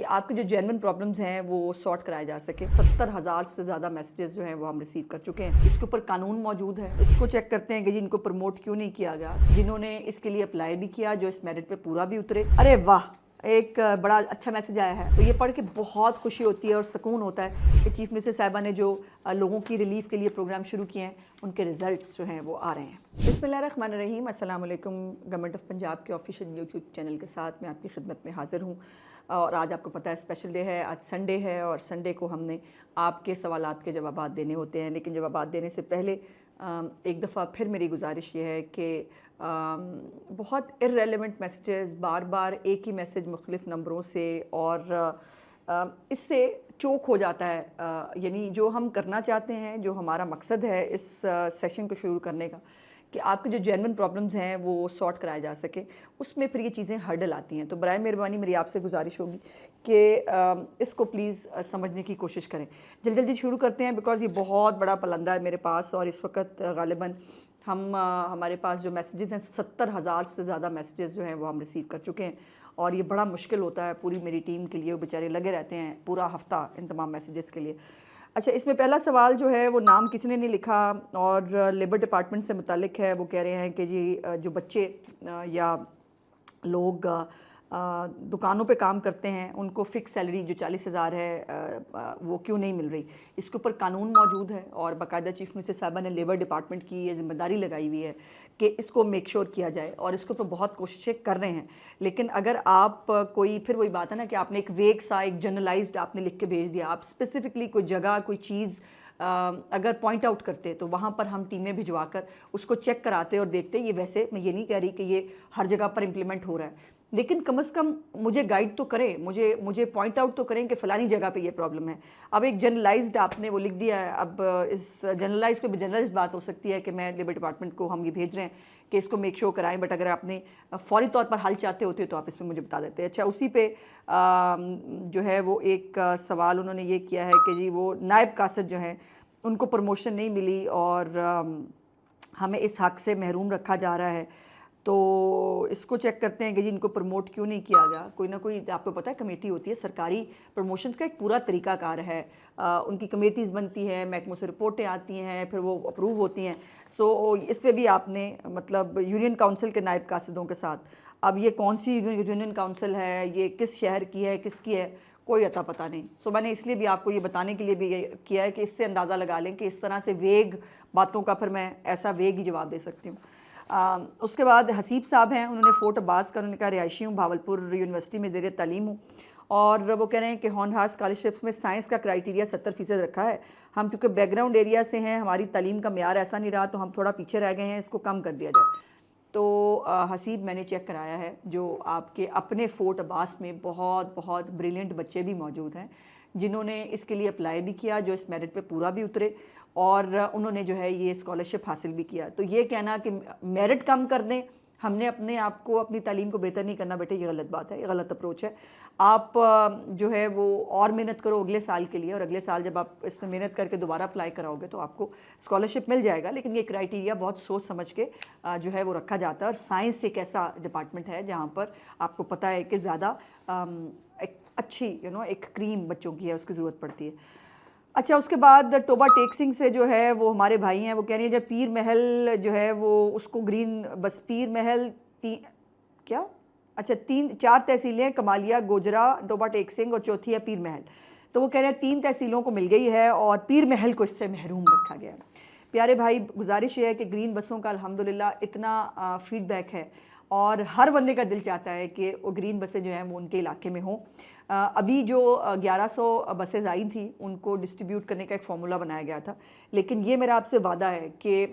आपके जो genuine problems हैं वो सॉर्ट कराए जा सके। 70,000 से ज़्यादा मैसेजेस जो हैं वो हम रिसीव कर चुके हैं। इसके ऊपर कानून मौजूद है, इसको चेक करते हैं कि जी इनको प्रमोट क्यों नहीं किया गया, जिन्होंने इसके लिए अप्लाई भी किया, जो इस मेरिट पे पूरा भी उतरे। अरे वाह, एक बड़ा अच्छा मैसेज आया है, तो ये पढ़ के बहुत खुशी होती है और सुकून होता है कि चीफ मिनिस्टर साहिबा ने जो लोगों की रिलीफ के लिए प्रोग्राम शुरू किए हैं उनके रिजल्ट्स जो हैं वो आ रहे हैं। बिस्मिल्लाहिर्रहमानिर्रहीम, अस्सलाम वालेकुम। गवर्नमेंट ऑफ पंजाब के ऑफिशियल यूट्यूब चैनल के साथ मैं आपकी खिदमत में हाज़िर हूँ और आज आपको पता है स्पेशल डे है, आज संडे है और संडे को हमने आपके सवालात के जवाबात देने होते हैं। लेकिन जवाबात देने से पहले एक दफ़ा फिर मेरी गुजारिश ये है कि बहुत इर्रेलेवेंट मैसेजेस, बार बार एक ही मैसेज मुख्तलिफ़ नंबरों से और इससे चोक हो जाता है। यानी जो हम करना चाहते हैं, जो हमारा मकसद है इस सेशन को शुरू करने का, कि आपके जो जेन्युइन प्रॉब्लम्स हैं वो सॉर्ट कराए जा सके, उसमें फिर ये चीज़ें हर्डल आती हैं। तो बराए मेहरबानी मेरी आपसे गुजारिश होगी कि इसको प्लीज़ समझने की कोशिश करें। जल्दी जल्दी शुरू करते हैं बिकॉज़ ये बहुत बड़ा पलंदा है मेरे पास और इस वक्त गालिबन हमारे पास जो मैसेजेस हैं 70,000 से ज़्यादा मैसेजेस जो हैं वो हम रिसीव कर चुके हैं और ये बड़ा मुश्किल होता है पूरी मेरी टीम के लिए। वो बेचारे लगे रहते हैं पूरा हफ़्ता इन तमाम मैसेजेस के लिए। अच्छा, इसमें पहला सवाल जो है वो नाम किसी ने नहीं लिखा और लेबर डिपार्टमेंट से मुतालिक है। वो कह रहे हैं कि जी जो बच्चे या लोग दुकानों पे काम करते हैं उनको फ़िक्स सैलरी जो 40,000 है वो क्यों नहीं मिल रही। इसके ऊपर कानून मौजूद है और बाकायदा चीफ मिनिस्टर साहिबा ने लेबर डिपार्टमेंट की ये जिम्मेदारी लगाई हुई है कि इसको मेक श्योर किया जाए और इसके ऊपर बहुत कोशिशें कर रहे हैं। लेकिन अगर आप कोई, फिर वही बात है ना कि आपने एक वेग सा, एक जनरलाइज्ड आपने लिख के भेज दिया, आप स्पेसिफिकली कोई जगह, कोई चीज़ अगर पॉइंट आउट करते तो वहाँ पर हम टीमें भिजवा कर उसको चेक कराते और देखते। ये वैसे मैं ये नहीं कह रही कि ये हर जगह पर इम्प्लीमेंट हो रहा है, लेकिन कम से कम मुझे गाइड तो करें, मुझे पॉइंट आउट तो करें कि फ़लानी जगह पे ये प्रॉब्लम है। अब एक जनरलाइज्ड आपने वो लिख दिया है। अब इस जनरलाइज पे जनरलाइज्ड बात हो सकती है कि मैं लेबर डिपार्टमेंट को हम ये भेज रहे हैं कि इसको मेक श्योर कराएं, बट अगर आपने फ़ौरी तौर पर हल चाहते होते तो आप इसमें मुझे बता देते। अच्छा, उसी पे जो है वो एक सवाल उन्होंने ये किया है कि जी वो नायब कासद जो हैं उनको प्रमोशन नहीं मिली और हमें इस हक़ से महरूम रखा जा रहा है। तो इसको चेक करते हैं कि जी इनको प्रमोट क्यों नहीं किया गया। कोई ना कोई, आपको पता है कमेटी होती है, सरकारी प्रमोशंस का एक पूरा तरीक़ाकार है। उनकी कमेटीज़ बनती हैं, महकमों से रिपोर्टें आती हैं, फिर वो अप्रूव होती हैं। सो इस पे भी आपने मतलब यूनियन काउंसिल के नायब कासिदों के साथ, अब ये कौन सी यूनियन काउंसिल है, ये किस शहर की है, किसकी है, कोई अता पता नहीं। सो मैंने इसलिए भी आपको ये बताने के लिए भी ये किया है कि इससे अंदाज़ा लगा लें कि इस तरह से वेग बातों का फिर मैं ऐसा वेग ही जवाब दे सकती हूँ। उसके बाद हसीब साहब हैं, उन्होंने फ़ोर्ट अब्बास का, उन्होंने कहा रिहायशी हूँ, भावलपुर यूनिवर्सिटी में ज़ेर तालीम हूँ और वो कह रहे हैं कि हॉनहार स्कॉलरशिप्स में साइंस का क्राइटेरिया 70% रखा है। हम चूँकि बैकग्राउंड एरिया से हैं, हमारी तालीम का मेयार ऐसा नहीं रहा तो हम थोड़ा पीछे रह गए हैं, इसको कम कर दिया जाए। तो हसीब, मैंने चेक कराया है, जो आपके अपने फ़ोर्ट अब्बास में बहुत बहुत ब्रिलियंट बच्चे भी मौजूद हैं जिन्होंने इसके लिए अप्लाई भी किया, जो इस मेरिट पे पूरा भी उतरे और उन्होंने जो है ये स्कॉलरशिप हासिल भी किया। तो ये कहना कि मेरिट कम कर दें, हमने अपने आप को, अपनी तालीम को बेहतर नहीं करना, बेटे ये गलत बात है, ये गलत अप्रोच है। आप जो है वो और मेहनत करो अगले साल के लिए और अगले साल जब आप इसमें मेहनत करके दोबारा अप्लाई कराओगे तो आपको स्कॉलरशिप मिल जाएगा। लेकिन ये क्राइटेरिया बहुत सोच समझ के जो है वो रखा जाता है और साइंस एक ऐसा डिपार्टमेंट है जहाँ पर आपको पता है कि ज़्यादा एक अच्छी एक क्रीम बच्चों की है, उसकी ज़रूरत पड़ती है। अच्छा, उसके बाद टोबा टेक सिंह से जो है वो हमारे भाई हैं, वो कह रही है जब पीर महल जो है वो उसको ग्रीन, बस पीर महल क्या, अच्छा 4 तहसीलें, कमालिया, गोजरा, टोबा टेक सिंह और चौथी है पीर महल। तो वो कह रहे हैं 3 तहसीलों को मिल गई है और पीर महल को इससे महरूम रखा गया है। प्यारे भाई, गुजारिश ये है कि ग्रीन बसों का अल्हम्दुलिल्लाह इतना फ़ीडबैक है और हर बंदे का दिल चाहता है कि वो ग्रीन बसें जो हैं वो उनके इलाके में हों। अभी जो 1100 बसेज़ आई थी उनको डिस्ट्रीब्यूट करने का एक फ़ॉर्मूला बनाया गया था, लेकिन ये मेरा आपसे वादा है कि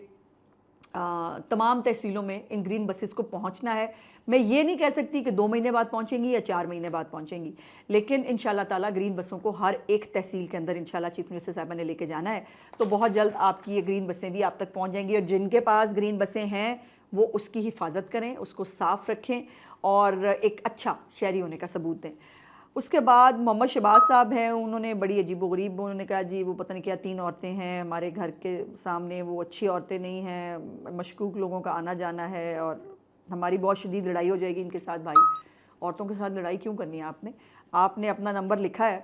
तमाम तहसीलों में इन ग्रीन बसेस को पहुंचना है। मैं ये नहीं कह सकती कि 2 महीने बाद पहुंचेंगी या 4 महीने बाद पहुंचेंगी, लेकिन इंशाल्लाह ताला ग्रीन बसों को हर एक तहसील के अंदर इंशाल्लाह चीफ मिनिस्टर साहिबा ने लेके जाना है। तो बहुत जल्द आपकी ये ग्रीन बसें भी आप तक पहुंच जाएंगी और जिनके पास ग्रीन बसें हैं वो उसकी हिफाजत करें, उसको साफ़ रखें और एक अच्छा शहरी होने का सबूत दें। उसके बाद मोहम्मद शहबाज साहब हैं, उन्होंने बड़ी अजीबोगरीब, उन्होंने कहा जी वो पता नहीं क्या 3 औरतें हैं हमारे घर के सामने, वो अच्छी औरतें नहीं हैं, मशकूक लोगों का आना जाना है और हमारी बहुत शदीद लड़ाई हो जाएगी इनके साथ। भाई, औरतों के साथ लड़ाई क्यों करनी है आपने? आपने अपना नंबर लिखा है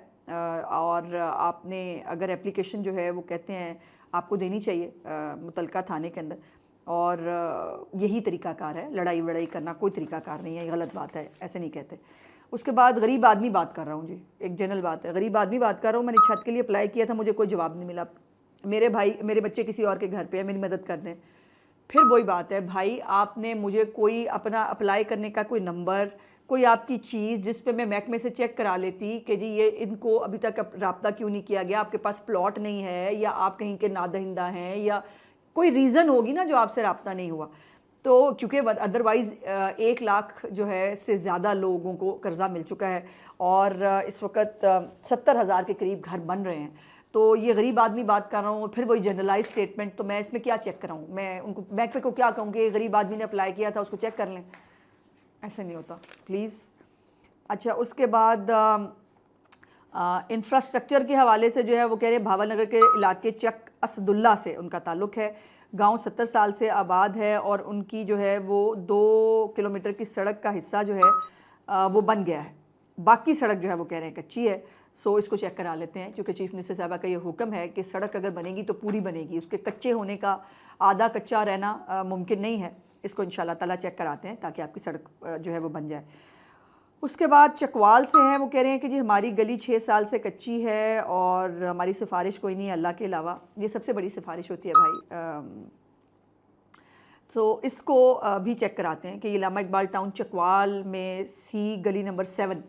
और आपने अगर एप्लीकेशन जो है वो कहते हैं आपको देनी चाहिए मुतलका थाने के अंदर, और यही तरीक़ाकार है, लड़ाई वड़ाई करना कोई तरीक़ाकार नहीं है, ये गलत बात है, ऐसे नहीं कहते। उसके बाद गरीब आदमी बात कर रहा हूँ जी, एक जनरल बात है, गरीब आदमी बात कर रहा हूँ। मैंने छत के लिए अप्लाई किया था, मुझे कोई जवाब नहीं मिला। मेरे बच्चे किसी और के घर पे है, मेरी मदद कर दें। फिर वही बात है भाई, आपने मुझे कोई अपना अप्लाई करने का कोई नंबर, कोई आपकी चीज़ जिस पे मैं महकमे से चेक करा लेती कि जी ये इनको अभी तक रब्ता क्यों नहीं किया गया, आपके पास प्लॉट नहीं है या आप कहीं के नादहिंदा हैं या कोई रीज़न होगी ना जो आपसे रब्ता नहीं हुआ। तो क्योंकि अदरवाइज़ 1 लाख जो है से ज़्यादा लोगों को कर्ज़ा मिल चुका है और इस वक्त 70,000 के करीब घर बन रहे हैं। तो ये गरीब आदमी बात कर रहा हूँ, फिर वही जनरलाइज स्टेटमेंट, तो मैं इसमें क्या चेक कराऊँ? मैं उनको महकमे को क्या कहूँ कि गरीब आदमी ने अप्लाई किया था उसको चेक कर लें? ऐसे नहीं होता प्लीज़। अच्छा, उसके बाद इंफ्रास्ट्रक्चर के हवाले से जो है वो कह रहे हैं भावानगर के इलाके चक असदुल्ला से उनका ताल्लुक़ है। गांव 70 साल से आबाद है और उनकी जो है वो 2 किलोमीटर की सड़क का हिस्सा जो है वो बन गया है, बाकी सड़क जो है वो कह रहे हैं कच्ची है। सो इसको चेक करा लेते हैं, क्योंकि चीफ़ मिनिस्टर साहबा का ये हुक्म है कि सड़क अगर बनेगी तो पूरी बनेगी, उसके कच्चे होने का आधा कच्चा रहना मुमकिन नहीं है। इसको इंशाल्लाह ताला चेक कराते हैं ताकि आपकी सड़क जो है वो बन जाए। उसके बाद चकवाल से हैं, वो कह रहे हैं कि जी हमारी गली 6 साल से कच्ची है और हमारी सिफारिश कोई नहीं है अल्लाह के अलावा। ये सबसे बड़ी सिफारिश होती है भाई। तो इसको भी चेक कराते हैं कि इलामा इकबाल टाउन चकवाल में सी गली नंबर 7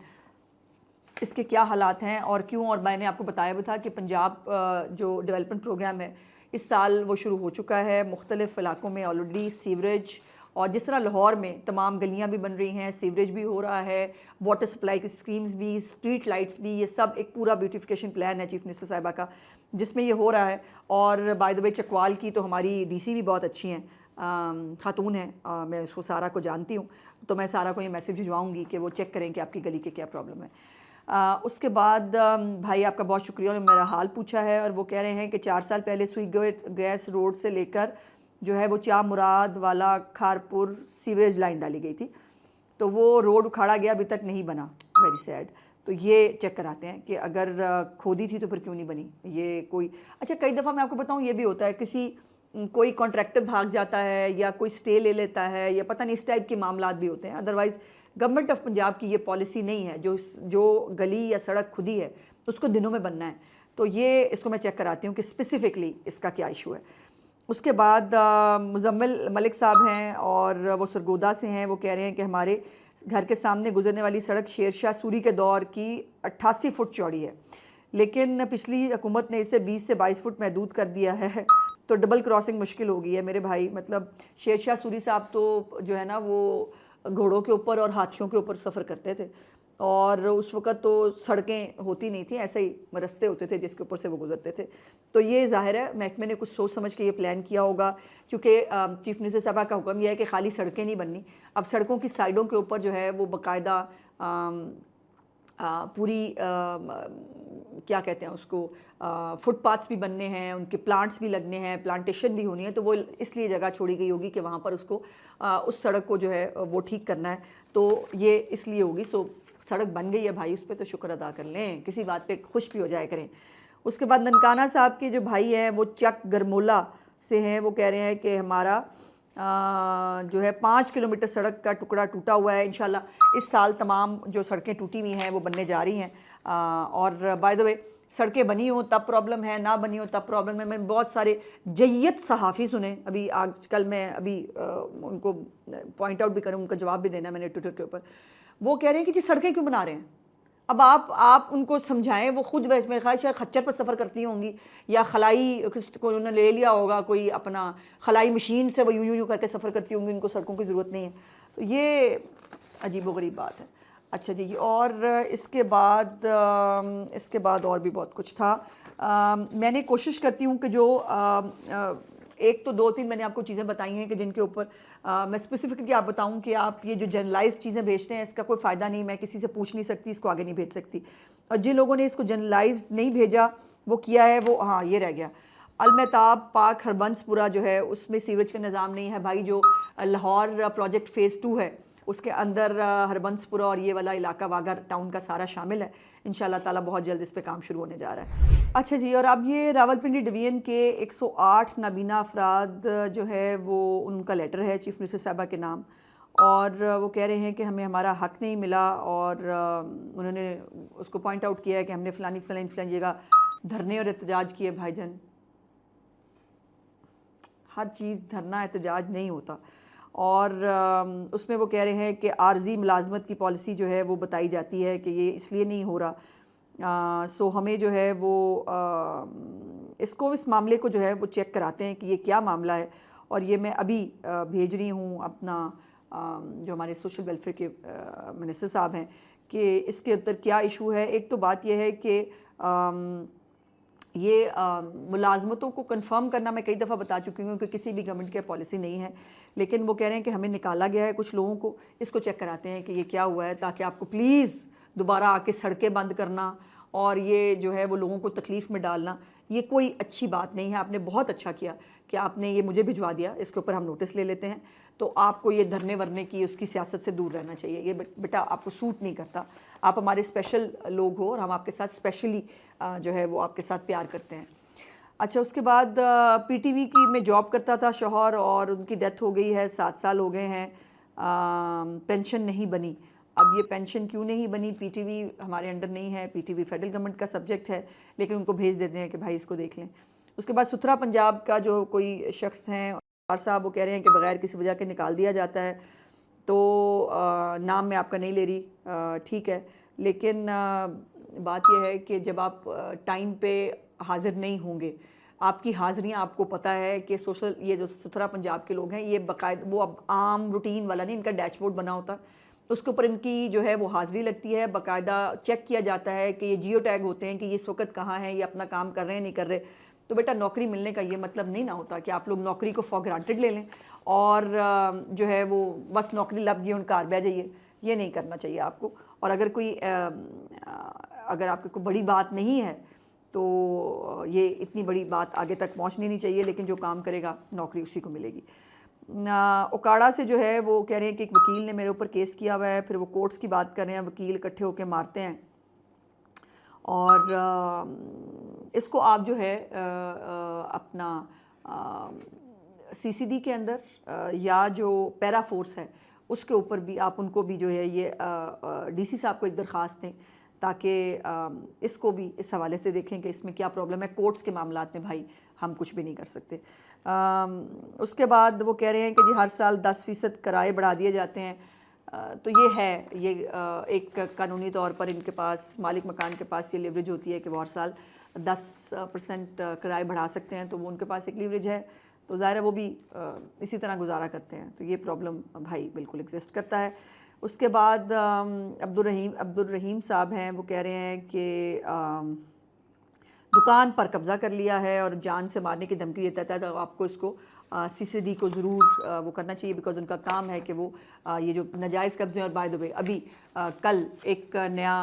इसके क्या हालात हैं और क्यों। और मैंने आपको बताया भी था कि पंजाब जो डेवलपमेंट प्रोग्राम है इस साल वो शुरू हो चुका है। मुख्तलिफ़ इलाकों में ऑलरेडी सीवरेज, और जिस तरह लाहौर में तमाम गलियां भी बन रही हैं, सीवरेज भी हो रहा है, वाटर सप्लाई की स्कीम्स भी, स्ट्रीट लाइट्स भी, ये सब एक पूरा ब्यूटिफिकेशन प्लान है चीफ मिनिस्टर साहिबा का जिसमें ये हो रहा है। और बाय द वे चकवाल की तो हमारी डीसी भी बहुत अच्छी हैं, खातून हैं, मैं उसको सारा को जानती हूँ, तो मैं सारा को ये मैसेज भिजवाऊँगी कि वो चेक करें कि आपकी गली के क्या प्रॉब्लम है। उसके बाद भाई आपका बहुत शुक्रिया, उन्होंने मेरा हाल पूछा है और वो कह रहे हैं कि 4 साल पहले सुई गैस रोड से लेकर जो है वो चा मुराद वाला खारपुर सीवरेज लाइन डाली गई थी, तो वो रोड उखाड़ा गया, अभी तक नहीं बना, वेरी सैड। तो ये चेक कराते हैं कि अगर खोदी थी तो फिर क्यों नहीं बनी। ये कोई अच्छा, कई दफ़ा मैं आपको बताऊँ ये भी होता है, कोई कॉन्ट्रैक्टर भाग जाता है या कोई स्टे ले लेता है या पता नहीं, इस टाइप के मामलात भी होते हैं। अदरवाइज़ गवर्नमेंट ऑफ पंजाब की ये पॉलिसी नहीं है, जो गली या सड़क खुदी है उसको दिनों में बनना है। तो ये इसको मैं चेक कराती हूँ कि स्पेसिफ़िकली इसका क्या इशू है। उसके बाद मुजम्मिल मलिक साहब हैं और वो सरगोदा से हैं, वो कह रहे हैं कि हमारे घर के सामने गुजरने वाली सड़क शेरशाह सूरी के दौर की 88 फुट चौड़ी है, लेकिन पिछली हुकूमत ने इसे 20 से 22 फुट महदूद कर दिया है, तो डबल क्रॉसिंग मुश्किल हो गई है मेरे भाई। मतलब शेरशाह सूरी साहब तो जो है ना वो घोड़ों के ऊपर और हाथियों के ऊपर सफ़र करते थे और उस वक़्त तो सड़कें होती नहीं थी, ऐसे ही रास्ते होते थे जिसके ऊपर से वो गुजरते थे। तो ये ज़ाहिर है महकमे ने कुछ सोच समझ के ये प्लान किया होगा, क्योंकि चीफ मिनिस्टर साहब का हुक्म यह है कि खाली सड़कें नहीं बननी, अब सड़कों की साइडों के ऊपर जो है वो बाकायदा पूरी क्या कहते हैं उसको, फुटपाथ्स भी बनने हैं, उनके प्लांट्स भी लगने हैं, प्लांटेशन भी होनी है, तो वो इसलिए जगह छोड़ी गई होगी कि वहाँ पर उसको उस सड़क को जो है वो ठीक करना है, तो ये इसलिए होगी। सो सड़क बन गई है भाई, उस पर तो शुक्र अदा कर लें, किसी बात पे खुश भी हो जाया करें। उसके बाद ननकाना साहब के जो भाई हैं वो चक गरमोला से हैं, वो कह रहे हैं कि हमारा जो है 5 किलोमीटर सड़क का टुकड़ा टूटा हुआ है। इंशाल्लाह इस साल तमाम जो सड़कें टूटी हुई हैं वो बनने जा रही हैं। और बाय द वे सड़कें बनी हो तब प्रॉब्लम है, ना बनी हो तब प्रॉब्लम है। मैंने बहुत सारे जय्यत सहाफ़ी सुने अभी आजकल, मैं अभी उनको पॉइंट आउट भी करूँ, उनका जवाब भी देना मैंने ट्विटर के ऊपर। वो कह रहे हैं कि जी सड़कें क्यों बना रहे हैं। अब आप उनको समझाएं, वो खुद वैसे मेरे ख्याल शायद खच्चर पर सफ़र करती होंगी या खलाई को उन्होंने ले लिया होगा, कोई अपना खलाई मशीन से वो यूं करके सफ़र करती होंगी, उनको सड़कों की ज़रूरत नहीं है। तो ये अजीबोगरीब बात है। अच्छा जी, और इसके बाद और भी बहुत कुछ था। मैंने कोशिश करती हूँ कि जो एक तो 2-3 मैंने आपको चीज़ें बताई हैं कि जिनके ऊपर मैं स्पेसिफिकली आप बताऊं कि आप ये जो जनरलाइज चीज़ें भेजते हैं इसका कोई फ़ायदा नहीं, मैं किसी से पूछ नहीं सकती, इसको आगे नहीं भेज सकती। और जिन लोगों ने इसको जनरलाइज नहीं भेजा वो किया है, वो हाँ ये रह गया। अलमहताब पार्क हरबंसपुरा जो है उसमें सीवरेज का निज़ाम नहीं है भाई। जो लाहौर प्रोजेक्ट फ़ेज़ 2 है उसके अंदर हरबंसपुरा और ये वाला इलाका वाघा टाउन का सारा शामिल है। इंशाल्लाह ताला बहुत जल्द इस पे काम शुरू होने जा रहा है। अच्छा जी, और अब ये रावलपिंडी डिवीज़न के 108 नाबीना अफराद जो है वो उनका लेटर है चीफ मिनिस्टर साहबा के नाम, और वो कह रहे हैं कि हमें हमारा हक़ नहीं मिला, और उन्होंने उसको पॉइंट आउट किया है कि हमने फ़लानी जगह धरने और एहतजाज किए। भाईजान, हर चीज़ धरना एहतजाज नहीं होता। और उसमें वो कह रहे हैं कि आर्जी मुलाजमत की पॉलिसी जो है वो बताई जाती है कि ये इसलिए नहीं हो रहा। सो हमें जो है वो इस मामले को जो है वो चेक कराते हैं कि ये क्या मामला है। और ये मैं अभी भेज रही हूँ अपना जो हमारे सोशल वेलफेयर के मिनिस्टर साहब हैं कि इसके अंदर क्या इशू है। एक तो बात यह है कि ये मुलाजमतों को कंफर्म करना मैं कई दफ़ा बता चुकी हूँ कि किसी भी गवर्नमेंट की पॉलिसी नहीं है, लेकिन वो कह रहे हैं कि हमें निकाला गया है कुछ लोगों को, इसको चेक कराते हैं कि ये क्या हुआ है, ताकि आपको प्लीज़ दोबारा आके सड़कें बंद करना और ये जो है वो लोगों को तकलीफ़ में डालना, ये कोई अच्छी बात नहीं है। आपने बहुत अच्छा किया कि आपने ये मुझे भिजवा दिया, इसके ऊपर हम नोटिस ले लेते हैं। तो आपको ये धरने वरने की उसकी सियासत से दूर रहना चाहिए, ये बेटा आपको सूट नहीं करता। आप हमारे स्पेशल लोग हो और हम आपके साथ स्पेशली जो है वो आपके साथ प्यार करते हैं। अच्छा, उसके बाद पीटीवी की मैं जॉब करता था शौहर, और उनकी डेथ हो गई है, 7 साल हो गए हैं, पेंशन नहीं बनी। अब ये पेंशन क्यों नहीं बनी? पीटीवी हमारे अंडर नहीं है, पीटीवी फेडरल गवर्नमेंट का सब्जेक्ट है, लेकिन उनको भेज देते हैं कि भाई इसको देख लें। उसके बाद सुथरा पंजाब का जो कोई शख्स हैं और साहब, वो कह रहे हैं कि बग़ैर किसी वजह के निकाल दिया जाता है। तो नाम मैं आपका नहीं ले रही, ठीक है, लेकिन बात यह है कि जब आप टाइम पे हाज़िर नहीं होंगे, आपकी हाज़िरियाँ आपको पता है कि सोशल ये जो सुथरा पंजाब के लोग हैं, ये बाकायदा वो अब आम रूटीन वाला नहीं, इनका डैशबोर्ड बना होता, उसके ऊपर इनकी जो है वो हाज़िरी लगती है, बाकायदा चेक किया जाता है कि ये जियो टैग होते हैं कि ये इस वक्त कहाँ हैं, ये अपना काम कर रहे हैं नहीं कर रहे। तो बेटा, नौकरी मिलने का ये मतलब नहीं ना होता कि आप लोग नौकरी को फॉर ग्रांटेड ले लें और जो है वो बस नौकरी लग गई उनका बह जाइए, ये नहीं करना चाहिए आपको। और अगर आपकी कोई बड़ी बात नहीं है तो ये इतनी बड़ी बात आगे तक पहुंचनी नहीं चाहिए, लेकिन जो काम करेगा नौकरी उसी को मिलेगी। ओकाड़ा से जो है वो कह रहे हैं कि एक वकील ने मेरे ऊपर केस किया हुआ है, फिर वो कोर्ट्स की बात कर रहे हैं, वकील इकट्ठे होकर मारते हैं। और इसको आप जो है अपना सीसीडी के अंदर या जो पैरा फोर्स है उसके ऊपर भी आप उनको भी जो है ये डीसी साहब को एक दरख्वास्त दें, ताकि इसको भी इस हवाले से देखें कि इसमें क्या प्रॉब्लम है। कोर्ट्स के मामलात में भाई हम कुछ भी नहीं कर सकते। उसके बाद वो कह रहे हैं कि जी हर साल 10% किराए बढ़ा दिए जाते हैं। तो ये है, ये एक कानूनी तौर पर इनके पास, मालिक मकान के पास ये लीवरेज होती है कि वो हर साल 10% किराए बढ़ा सकते हैं, तो वो उनके पास एक लीवरेज है, तो ज़ाहिर है वो भी इसी तरह गुजारा करते हैं। तो ये प्रॉब्लम भाई बिल्कुल एग्जिस्ट करता है। उसके बाद अब्दुल रहीम साहब हैं, वो कह रहे हैं कि दुकान पर कब्ज़ा कर लिया है और जान से मारने की धमकी देता था, तो आपको इसको सीसीडी को ज़रूर वो करना चाहिए, बिकॉज उनका काम है कि वो ये जो नाजायज़ कब्ज़े। और बाय द वे अभी कल एक नया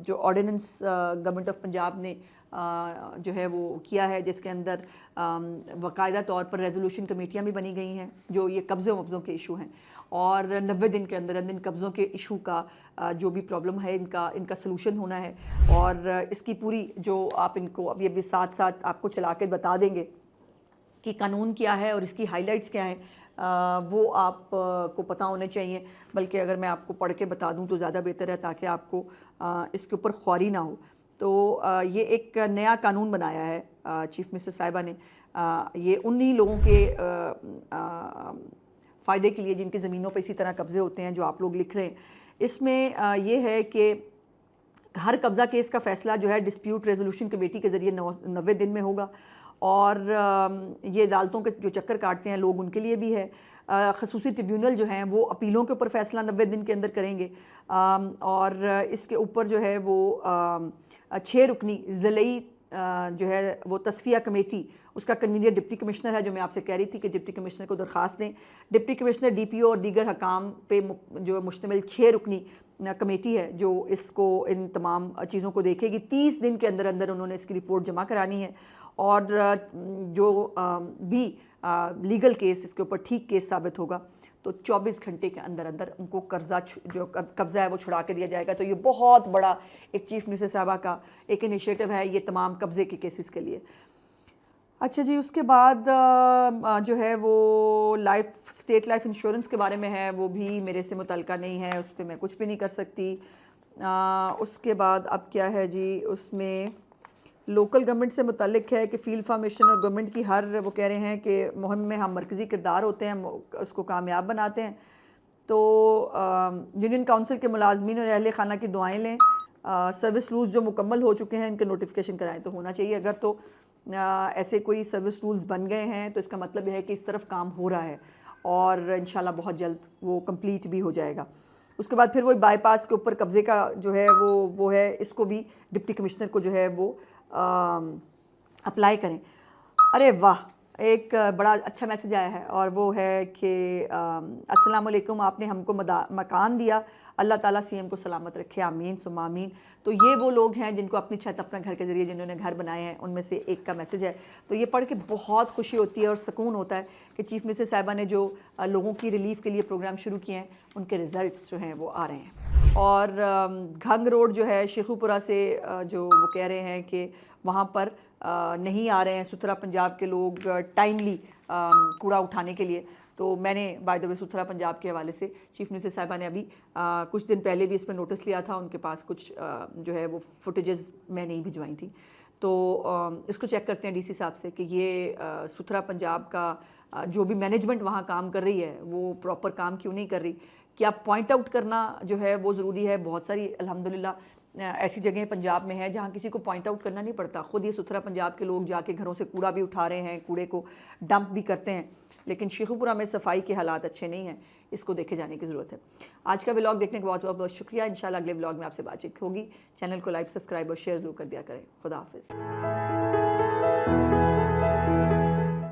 जो ऑर्डिनेंस गवर्नमेंट ऑफ पंजाब ने जो है वो किया है, जिसके अंदर बाकायदा तौर पर रेजोल्यूशन कमेटियाँ भी बनी गई हैं जो ये कब्ज़ों वब्ज़ों के इशू हैं, और 90 दिन के अंदर इन कब्ज़ों के इशू का जो भी प्रॉब्लम है इनका सलूशन होना है। और इसकी पूरी जो आप इनको अभी साथ साथ आपको चला के बता देंगे कि कानून क्या है और इसकी हाइलाइट्स क्या हैं, वो आप को पता होने चाहिए। बल्कि अगर मैं आपको पढ़ के बता दूं तो ज़्यादा बेहतर है, ताकि आपको इसके ऊपर ख्वारी ना हो। तो ये एक नया कानून बनाया है चीफ मिनिस्टर साहिबा ने, ये उन्हीं लोगों के फ़ायदे के लिए जिनकी ज़मीनों पर इसी तरह कब्ज़े होते हैं जो आप लोग लिख रहे हैं। इसमें ये है कि हर कब्ज़ा केस का फ़ैसला जो है डिस्प्यूट रेजोल्यूशन कमेटी के ज़रिए 90 दिन में होगा, और ये अदालतों के जो चक्कर काटते हैं लोग, उनके लिए भी है। खसूसी ट्रिब्यूनल जो हैं वो अपीलों के ऊपर फ़ैसला 90 दिन के अंदर करेंगे, और इसके ऊपर जो है वो 6 रुकनी ज़िलई जो है वो तस्फिया कमेटी, उसका कन्वीनियर डिप्टी कमिश्नर है, जो मैं आपसे कह रही थी कि डिप्टी कमिश्नर को दरख्वास्त दें। डिप्टी कमिश्नर डीपीओ और दीगर हकाम पे जो मुश्तमिल 6 रुकनी कमेटी है जो इसको इन तमाम चीज़ों को देखेगी। 30 दिन के अंदर अंदर उन्होंने इसकी रिपोर्ट जमा करानी है, और जो भी लीगल केस इसके ऊपर ठीक केस साबित होगा तो 24 घंटे के अंदर अंदर उनको कर्जा जो कब्ज़ा है वो छुड़ा के दिया जाएगा। तो ये बहुत बड़ा एक चीफ मिनिस्टर साहबा का एक इनिशिएटिव है ये तमाम कब्ज़े के केसेस के लिए। अच्छा जी, उसके बाद जो है वो स्टेट लाइफ इंश्योरेंस के बारे में है, वो भी मेरे से मुतल्लिका नहीं है, उस पर मैं कुछ भी नहीं कर सकती। उसके बाद अब क्या है जी, उसमें लोकल गवर्नमेंट से मुतल्लिक है कि फील्ड फार्मेशन और गवर्नमेंट की हर वो कह रहे हैं कि मुहिम में हम मरकज़ी किरदार होते हैं, उसको कामयाब बनाते हैं। तो यूनियन काउंसिल के मुलाजमीन और अहले खाना की दुआएं लें। सर्विस रूल्स जो मुकम्मल हो चुके हैं इनके नोटिफिकेशन कराएं, तो होना चाहिए। अगर तो ऐसे कोई सर्विस रूल्स बन गए हैं तो इसका मतलब यह है कि इस तरफ काम हो रहा है और इंशाल्लाह बहुत जल्द वो कंप्लीट भी हो जाएगा। उसके बाद फिर वो बाईपास के ऊपर कब्ज़े का जो है वो है, इसको भी डिप्टी कमिश्नर को जो है वो अप्लाई करें। अरे वाह, एक बड़ा अच्छा मैसेज आया है और वो है कि अस्सलाम वालेकुम, आपने हमको मकान दिया, अल्लाह ताला सीएम को सलामत रखे, आमीन सुम्मा आमीन। तो ये वो लोग हैं जिनको अपनी छत अपना घर के ज़रिए जिन्होंने घर बनाए हैं, उनमें से एक का मैसेज है। तो ये पढ़ के बहुत खुशी होती है और सुकून होता है कि चीफ मिनिस्टर साहिबा ने जो लोगों की रिलीफ के लिए प्रोग्राम शुरू किए हैं उनके रिज़ल्ट्स जो हैं वो आ रहे हैं। और घंग रोड जो है शेखुपुरा से जो वो कह रहे हैं कि वहाँ पर नहीं आ रहे हैं सुथरा पंजाब के लोग टाइमली कूड़ा उठाने के लिए। तो मैंने बाय द वे सुथरा पंजाब के हवाले से चीफ मिनिस्टर साहिबा ने अभी कुछ दिन पहले भी इस पर नोटिस लिया था, उनके पास कुछ जो है वो फुटेजेस मैंने ही भिजवाई थी। तो इसको चेक करते हैं डीसी साहब से कि ये सुथरा पंजाब का जो भी मैनेजमेंट वहाँ काम कर रही है वो प्रॉपर काम क्यों नहीं कर रही। क्या पॉइंट आउट करना जो है वो ज़रूरी है। बहुत सारी अल्हम्दुलिल्लाह ऐसी जगह पंजाब में है जहाँ किसी को पॉइंट आउट करना नहीं पड़ता, खुद ये सुथरा पंजाब के लोग जाके घरों से कूड़ा भी उठा रहे हैं, कूड़े को डंप भी करते हैं। लेकिन शेखुपुरा में सफाई के हालात अच्छे नहीं हैं, इसको देखे जाने की ज़रूरत है। आज का व्लॉग देखने के बहुत बहुत शुक्रिया। इंशाल्लाह अगले व्लॉग में आपसे बातचीत होगी। चैनल को लाइक, सब्सक्राइब और शेयर ज़रूर कर दिया करें। खुदा हाफिज़।